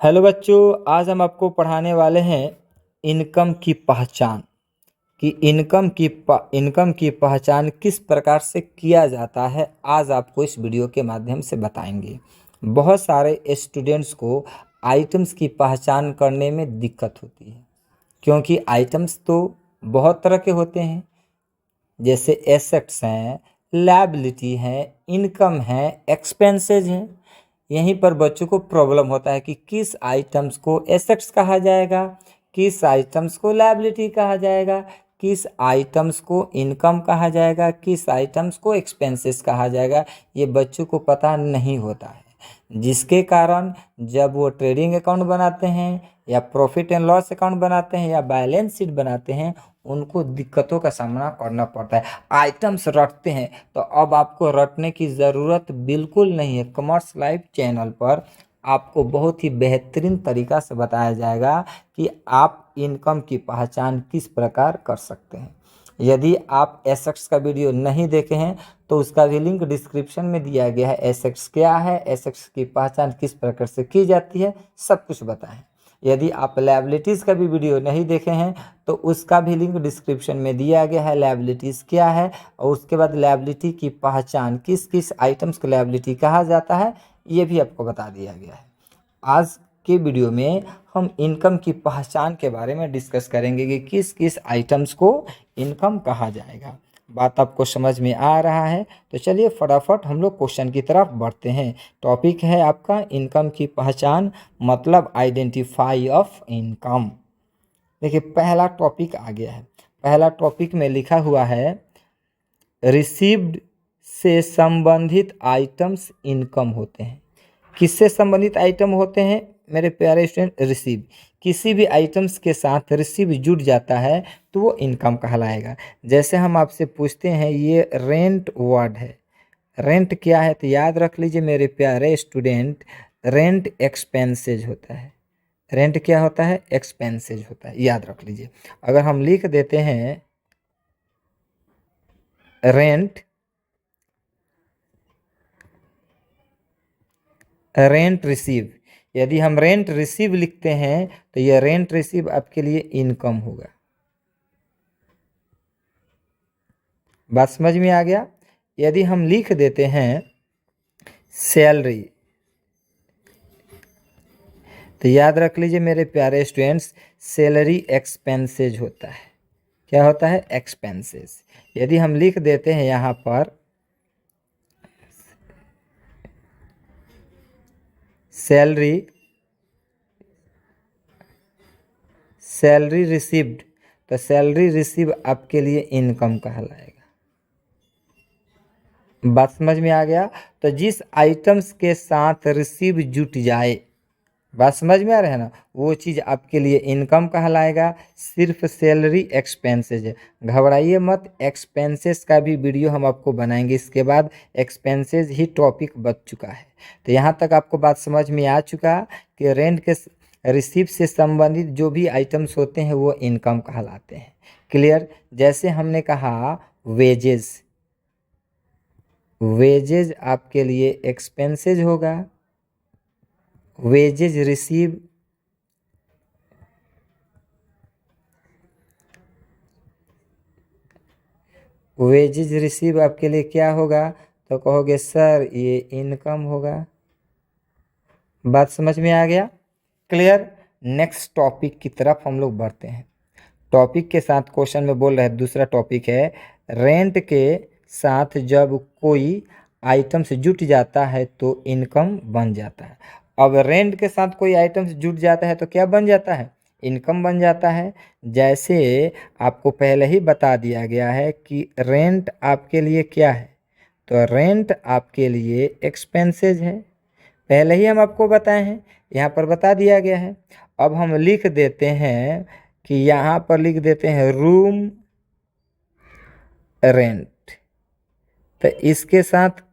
Hello बच्चों, आज हम आपको पढ़ाने वाले हैं इनकम की पहचान कि इनकम की पहचान किस प्रकार से किया जाता है। आज आपको इस वीडियो के माध्यम से बताएंगे। बहुत सारे स्टूडेंट्स को आइटम्स की पहचान करने में दिक्कत होती है, क्योंकि आइटम्स तो बहुत तरह के होते हैं, जैसे एसेट्स हैं, लायबिलिटी है, इनकम है, एक्सपेंसेज हैं। यहीं पर बच्चों को प्रॉब्लम होता है कि किस आइटम्स को एसेट्स कहा जाएगा, किस आइटम्स को लायबिलिटी कहा जाएगा, किस आइटम्स को इनकम कहा जाएगा, किस आइटम्स को एक्सपेंसेस कहा जाएगा। ये बच्चों को पता नहीं होता है, जिसके कारण जब वो ट्रेडिंग अकाउंट बनाते हैं या प्रॉफिट एंड लॉस अकाउंट बनाते हैं या बैलेंस शीट बनाते हैं, उनको दिक्कतों का सामना करना पड़ता है। आइटम्स रटते हैं, तो अब आपको रटने की ज़रूरत बिल्कुल नहीं है। कॉमर्स लाइव चैनल पर आपको बहुत ही बेहतरीन तरीका से बताया जाएगा कि आप इनकम की पहचान किस प्रकार कर सकते हैं। यदि आप एसेट्स का वीडियो नहीं देखे हैं तो उसका भी लिंक डिस्क्रिप्शन में दिया गया है। एसेट्स क्या है, एसेट्स की पहचान किस प्रकार से की जाती है, सब कुछ बताएं। यदि आप लायबिलिटीज़ का भी वीडियो नहीं देखे हैं तो उसका भी लिंक डिस्क्रिप्शन में दिया गया है। लायबिलिटीज़ क्या है और उसके बाद लायबिलिटी की पहचान, किस किस आइटम्स को लायबिलिटी कहा जाता है, ये भी आपको बता दिया गया है। आज के वीडियो में हम इनकम की पहचान के बारे में डिस्कस करेंगे कि किस किस आइटम्स को इनकम कहा जाएगा। बात आपको समझ में आ रहा है? तो चलिए फटाफट हम लोग क्वेश्चन की तरफ बढ़ते हैं। टॉपिक है आपका इनकम की पहचान, मतलब आइडेंटिफाई ऑफ इनकम। देखिए, पहला टॉपिक आ गया है। पहला टॉपिक में लिखा हुआ है रिसीव्ड से संबंधित आइटम्स इनकम होते हैं। किससे संबंधित आइटम होते हैं मेरे प्यारे स्टूडेंट? रिसीव। किसी भी आइटम्स के साथ रिसीव जुड़ जाता है तो वो इनकम कहलाएगा। जैसे हम आपसे पूछते हैं, ये रेंट वर्ड है, रेंट क्या है? तो याद रख लीजिए मेरे प्यारे स्टूडेंट, रेंट एक्सपेंसेज होता है। रेंट क्या होता है? एक्सपेंसेज होता है, याद रख लीजिए। अगर हम लिख देते हैं रेंट, रेंट रिसीव, यदि हम रेंट रिसीव लिखते हैं तो यह रेंट रिसीव आपके लिए इनकम होगा। बात समझ में आ गया? यदि हम लिख देते हैं सैलरी, तो याद रख लीजिए मेरे प्यारे स्टूडेंट्स, सैलरी एक्सपेंसेज होता है। क्या होता है? एक्सपेंसेस। यदि हम लिख देते हैं यहाँ पर सैलरी, सैलरी रिसीव्ड, तो सैलरी रिसीव आपके लिए इनकम कहलाएगा। बात समझ में आ गया? तो जिस आइटम्स के साथ रिसीव जुट जाए, बात समझ में आ रहा है ना, वो चीज़ आपके लिए इनकम कहलाएगा। सिर्फ सैलरी एक्सपेंसेज है, घबराइए मत। एक्सपेंसेस का भी वीडियो हम आपको बनाएंगे, इसके बाद एक्सपेंसेज ही टॉपिक बच चुका है। तो यहाँ तक आपको बात समझ में आ चुका कि रेंट के रिसीव से संबंधित जो भी आइटम्स होते हैं वो इनकम कहलाते हैं। क्लियर? जैसे हमने कहा वेजेस, वेजेज आपके लिए एक्सपेंसेज होगा। वेजेज रिसीव, वेजेज रिसीव आपके लिए क्या होगा? तो कहोगे सर ये इनकम होगा। बात समझ में आ गया? क्लियर? नेक्स्ट टॉपिक की तरफ हम लोग बढ़ते हैं। टॉपिक के साथ क्वेश्चन में बोल रहे हैं, दूसरा टॉपिक है रेंट के साथ जब कोई आइटम से जुट जाता है तो इनकम बन जाता है। अब रेंट के साथ कोई आइटम से जुट जाता है तो क्या बन जाता है? इनकम बन जाता है। जैसे आपको पहले ही बता दिया गया है कि रेंट आपके लिए क्या है, तो रेंट आपके लिए एक्सपेंसेज है। पहले ही हम आपको बताए हैं, यहाँ पर बता दिया गया है। अब हम लिख देते हैं कि यहाँ पर लिख देते हैं रूम रेंट, तो इसके साथ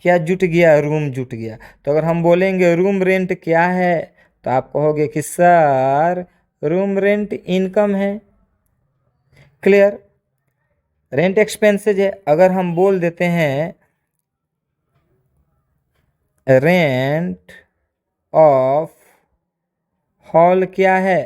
क्या जुट गया? रूम जुट गया। तो अगर हम बोलेंगे रूम रेंट क्या है, तो आप कहोगे कि सर रूम रेंट इनकम है। क्लियर? रेंट एक्सपेंसेज है। अगर हम बोल देते हैं रेंट ऑफ फॉल क्या है?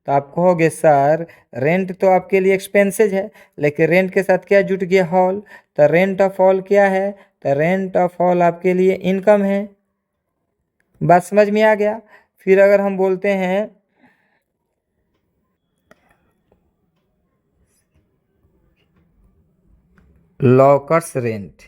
तो आप कहोगे सर रेंट तो आपके लिए एक्सपेंसेज है, लेकिन रेंट के साथ क्या जुट गया? हॉल। तो रेंट ऑफ हॉल क्या है? तो रेंट ऑफ हॉल आपके लिए इनकम है। बात समझ में आ गया? फिर अगर हम बोलते हैं लॉकर्स रेंट,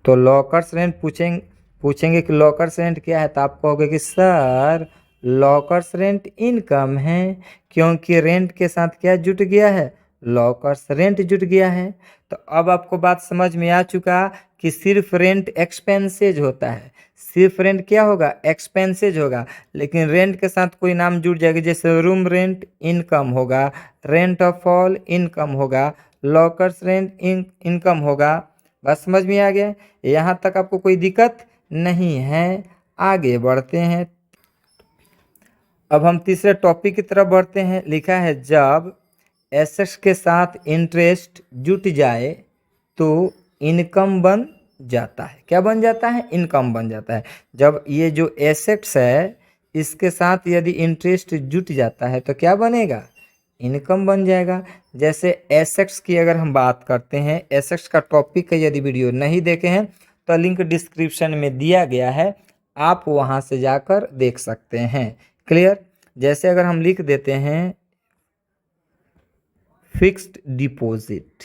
तो लॉकर्स रेंट पूछेंगे कि लॉकर्स रेंट क्या है? तो आप कहोगे कि सर लॉकर्स रेंट इनकम है, क्योंकि रेंट के साथ क्या जुट गया है? लॉकर्स रेंट जुट गया है। तो अब आपको बात समझ में आ चुका कि सिर्फ रेंट एक्सपेंसेज होता है, सिर्फ रेंट क्या होगा? एक्सपेंसेज होगा, लेकिन रेंट के साथ कोई नाम जुड़ जाएगा, जैसे रूम रेंट इनकम होगा, रेंट ऑफ हॉल इनकम होगा, लॉकर्स रेंट इनकम होगा। बात समझ में आ गया? यहाँ तक आपको कोई दिक्कत नहीं है। आगे बढ़ते हैं। अब हम तीसरे टॉपिक की तरफ बढ़ते हैं। लिखा है जब एसेट्स के साथ इंटरेस्ट जुट जाए तो इनकम बन जाता है। क्या बन जाता है? इनकम बन जाता है। जब ये जो एसेट्स है इसके साथ यदि इंटरेस्ट जुट जाता है तो क्या बनेगा? इनकम बन जाएगा। जैसे एसेट्स की अगर हम बात करते हैं, एसेट्स का टॉपिक का यदि वीडियो नहीं देखे हैं तो लिंक डिस्क्रिप्शन में दिया गया है, आप वहां से जाकर देख सकते हैं। क्लियर? जैसे अगर हम लिख देते हैं फिक्स्ड डिपॉजिट,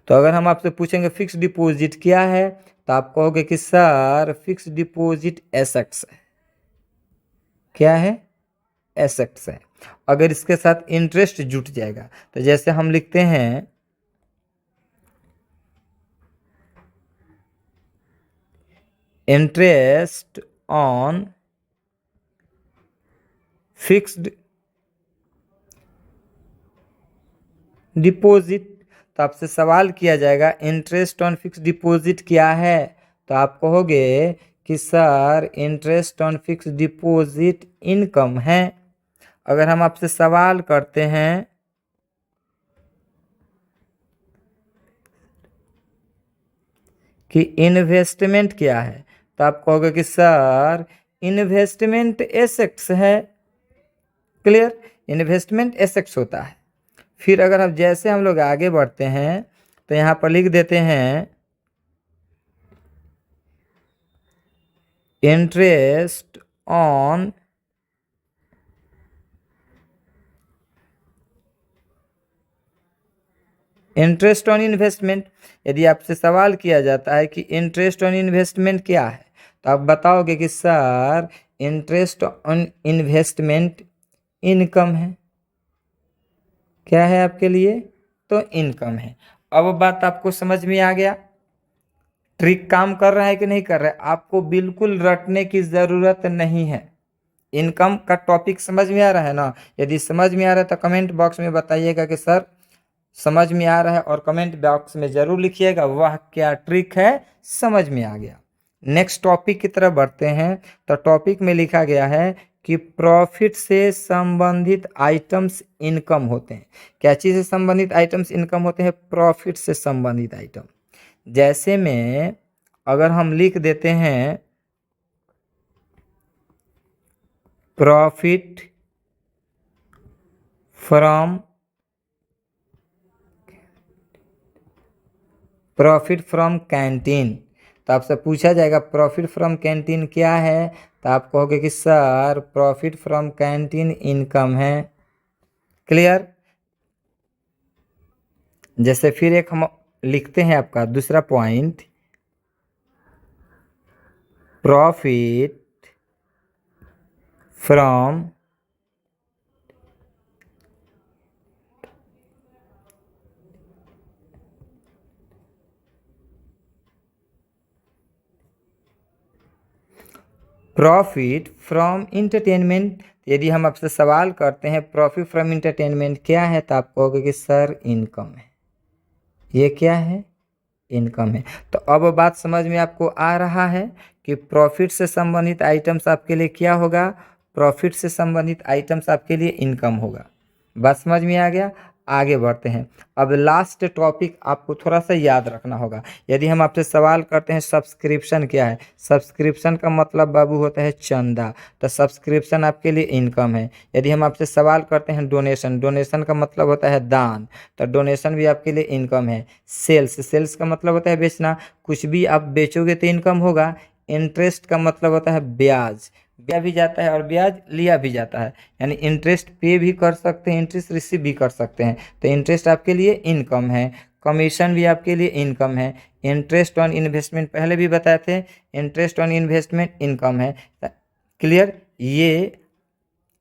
तो अगर हम आपसे पूछेंगे फिक्स्ड डिपॉजिट क्या है, तो आप कहोगे कि सर फिक्स्ड डिपॉजिट एसेट्स है। क्या है? एसेट्स है। अगर इसके साथ इंटरेस्ट जुट जाएगा तो जैसे हम लिखते हैं इंटरेस्ट ऑन फिक्स्ड डिपॉजिट, तो आपसे सवाल किया जाएगा इंटरेस्ट ऑन फिक्स्ड डिपॉजिट क्या है, तो आप कहोगे कि sir interest on fixed deposit income है। अगर हम आपसे सवाल करते हैं कि इन्वेस्टमेंट क्या है, तो आप कहोगे कि सर इन्वेस्टमेंट एसेट्स है। क्लियर? इन्वेस्टमेंट एसेट्स होता है। फिर अगर हम जैसे हम लोग आगे बढ़ते हैं तो यहाँ पर लिख देते हैं interest on interest on investment. यदि आपसे सवाल किया जाता है कि इंटरेस्ट ऑन इन्वेस्टमेंट क्या है, तो आप बताओगे कि sir interest on investment income है। क्या है आपके लिए? तो इनकम है। अब बात आपको समझ में आ गया? ट्रिक काम कर रहा है कि नहीं कर रहा है? आपको बिल्कुल रटने की ज़रूरत नहीं है। इनकम का टॉपिक समझ में आ रहा है ना? यदि समझ में आ रहा है तो कमेंट बॉक्स में बताइएगा कि सर समझ में आ रहा है, और कमेंट बॉक्स में ज़रूर लिखिएगा वह क्या ट्रिक है, समझ में आ गया। नेक्स्ट टॉपिक की तरफ बढ़ते हैं। तो टॉपिक में लिखा गया है कि प्रॉफिट से संबंधित आइटम्स इनकम होते हैं। क्या चीज़ से संबंधित आइटम्स इनकम होते हैं? प्रॉफिट से संबंधित आइटम। जैसे में अगर हम लिख देते हैं प्रॉफिट फ्रॉम कैंटीन, तो आपसे पूछा जाएगा प्रॉफिट फ्रॉम कैंटीन क्या है, तो आप कहोगे कि sir profit from canteen income है। क्लियर? जैसे फिर एक हम लिखते हैं आपका दूसरा पॉइंट, प्रॉफिट फ्रॉम इंटरटेनमेंट। यदि हम आपसे सवाल करते हैं प्रॉफिट फ्रॉम इंटरटेनमेंट क्या है, तो आप कहोगे कि सर इनकम है। ये क्या है? इनकम है। तो अब बात समझ में आपको आ रहा है कि प्रॉफिट से संबंधित आइटम्स आपके लिए क्या होगा? प्रॉफिट से संबंधित आइटम्स आपके लिए इनकम होगा। बात समझ में आ गया? आगे बढ़ते हैं। अब लास्ट टॉपिक आपको थोड़ा सा याद रखना होगा। यदि हम आपसे सवाल करते हैं सब्सक्रिप्शन क्या है, सब्सक्रिप्शन का मतलब बाबू होता है चंदा, तो सब्सक्रिप्शन आपके लिए इनकम है। यदि हम आपसे सवाल करते हैं डोनेशन, डोनेशन का मतलब होता है दान, तो डोनेशन भी आपके लिए इनकम है। सेल्स, सेल्स का मतलब होता है बेचना, कुछ भी आप बेचोगे तो इनकम होगा। इंटरेस्ट का मतलब होता है ब्याज, दिया भी जाता है और ब्याज लिया भी जाता है, यानी इंटरेस्ट पे भी कर सकते हैं, इंटरेस्ट रिसीव भी कर सकते हैं, तो इंटरेस्ट आपके लिए इनकम है। कमीशन भी आपके लिए इनकम है। इंटरेस्ट ऑन इन्वेस्टमेंट पहले भी बताए थे, इंटरेस्ट ऑन इन्वेस्टमेंट इनकम है। क्लियर,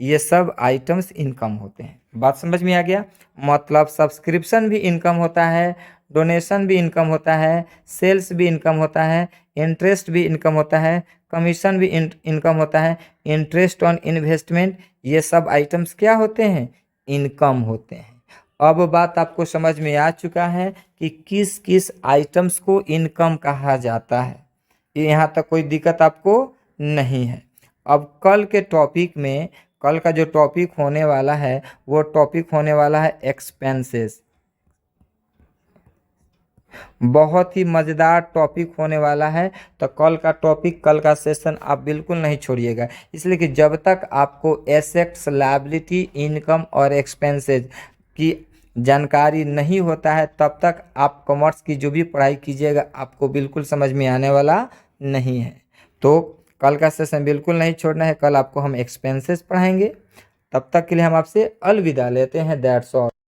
ये सब आइटम्स इनकम होते हैं। बात समझ में आ गया? मतलब सब्सक्रिप्शन भी इनकम होता है, डोनेशन भी इनकम होता है, सेल्स भी इनकम होता है, इंटरेस्ट भी इनकम होता है, कमीशन भी इनकम होता है, इंटरेस्ट ऑन इन्वेस्टमेंट, ये सब आइटम्स क्या होते हैं? इनकम होते हैं। अब बात आपको समझ में आ चुका है कि किस किस आइटम्स को इनकम कहा जाता है। यहाँ तक कोई दिक्कत आपको नहीं है। अब कल के टॉपिक में, कल का जो टॉपिक होने वाला है वो टॉपिक होने वाला है एक्सपेंसेस। बहुत ही मज़ेदार टॉपिक होने वाला है, तो कल का टॉपिक, कल का सेशन आप बिल्कुल नहीं छोड़िएगा, इसलिए कि जब तक आपको एसेट्स, लायबिलिटी, इनकम और एक्सपेंसेस की जानकारी नहीं होता है तब तक आप कॉमर्स की जो भी पढ़ाई कीजिएगा आपको बिल्कुल समझ में आने वाला नहीं है। तो कल का सेशन बिल्कुल नहीं छोड़ना है, कल आपको हम एक्सपेंसेस पढ़ाएंगे। तब तक के लिए हम आपसे अलविदा लेते हैं। That's all.